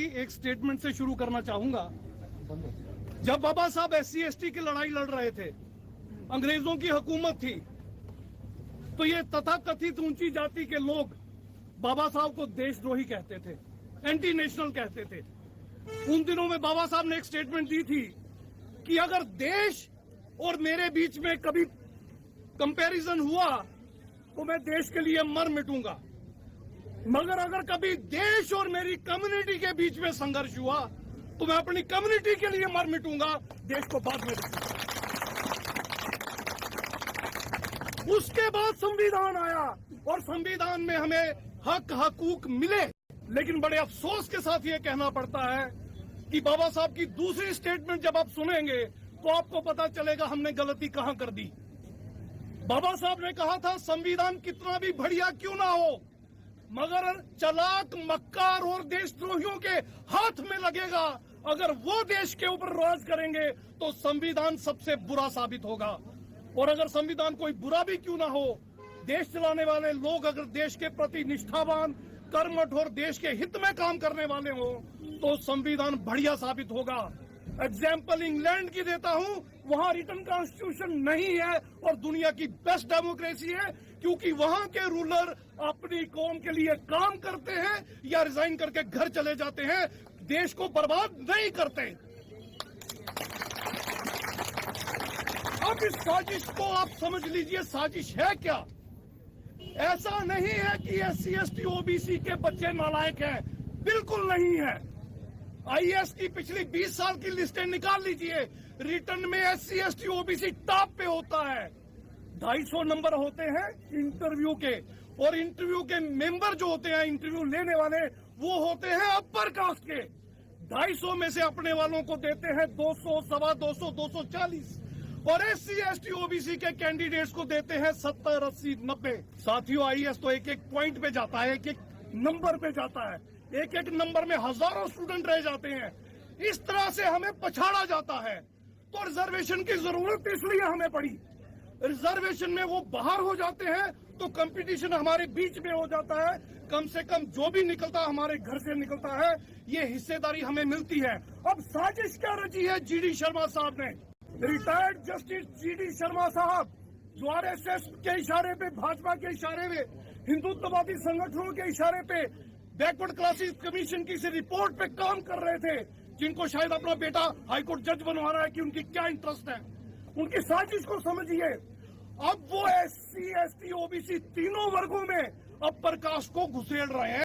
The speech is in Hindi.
की एक स्टेटमेंट से शुरू करना चाहूंगा। जब बाबा साहब SC/ST की लड़ाई लड़ रहे थे, अंग्रेजों की हुकूमत थी, तो ये तथाकथित ऊंची जाति के लोग बाबा साहब को देशद्रोही कहते थे, एंटी नेशनल कहते थे। उन दिनों में बाबा साहब ने एक स्टेटमेंट दी थी कि अगर देश और मेरे बीच में कभी कंपैरिजन हुआ तो मैं देश के लिए मर मिटूंगा, मगर अगर कभी देश और मेरी कम्युनिटी के बीच में संघर्ष हुआ तो मैं अपनी कम्युनिटी के लिए मर मिटूंगा, देश को बाद में देखूंगा। उसके बाद संविधान आया और संविधान में हमें हक हकूक मिले, लेकिन बड़े अफसोस के साथ ये कहना पड़ता है कि बाबा साहब की दूसरी स्टेटमेंट जब आप सुनेंगे तो आपको पता चलेगा हमने गलती कहां कर दी। बाबा साहब ने कहा था संविधान कितना भी बढ़िया क्यों ना हो, मगर चलाक मक्कार और देशद्रोहियों के हाथ में लगेगा, अगर वो देश के ऊपर राज करेंगे तो संविधान सबसे बुरा साबित होगा। और अगर संविधान कोई बुरा भी क्यों ना हो, देश चलाने वाले लोग अगर देश के प्रति निष्ठावान, कर्मठ और देश के हित में काम करने वाले हो तो संविधान बढ़िया साबित होगा। एग्जाम्पल इंग्लैंड की देता हूं, वहां रिटन कॉन्स्टिट्यूशन नहीं है और दुनिया की बेस्ट डेमोक्रेसी है, क्योंकि वहां के रूलर अपनी कौम के लिए काम करते हैं या रिजाइन करके घर चले जाते हैं, देश को बर्बाद नहीं करते। अब इस साजिश को आप समझ लीजिए, साजिश है क्या? ऐसा नहीं है कि SC/ST OBC के बच्चे नालायक हैं, बिल्कुल नहीं है। IAS की पिछली 20 साल की लिस्टें निकाल लीजिए, रिटर्न में SC/ST OBC टॉप पे होता है। 250 नंबर होते हैं इंटरव्यू के, और इंटरव्यू के मेंबर जो होते हैं, इंटरव्यू लेने वाले, वो होते हैं अपर कास्ट के। 250 में से अपने वालों को देते हैं 200, 250, 240, और SC/ST OBC के कैंडिडेट्स को देते हैं 70, 80, 90। साथियों, IAS तो एक एक पॉइंट पे जाता है, एक एक नंबर पे जाता है, एक एक नंबर में हजारों स्टूडेंट रह जाते हैं। इस तरह से हमें पछाड़ा जाता है। तो रिजर्वेशन की जरूरत इसलिए हमें पड़ी। रिजर्वेशन में वो बाहर हो जाते हैं तो कंपटीशन हमारे बीच में हो जाता है। कम से कम जो भी निकलता है हमारे घर से निकलता है, ये हिस्सेदारी हमें मिलती है। अब साजिश क्या रची है GD शर्मा साहब ने? रिटायर्ड जस्टिस GD शर्मा साहब, जो RSS के इशारे पे, भाजपा के इशारे पे, हिंदुत्ववादी संगठनों के इशारे पे बैकवर्ड क्लासेस कमीशन की रिपोर्ट पे काम कर रहे थे, जिनको शायद अपना बेटा हाईकोर्ट जज बनवा रहा है कि उनकी क्या इंटरेस्ट है। उनकी साजिश को समझिए। अब वो SC/ST OBC तीनों वर्गों में अपर कास्ट को घुसेड़ रहे हैं।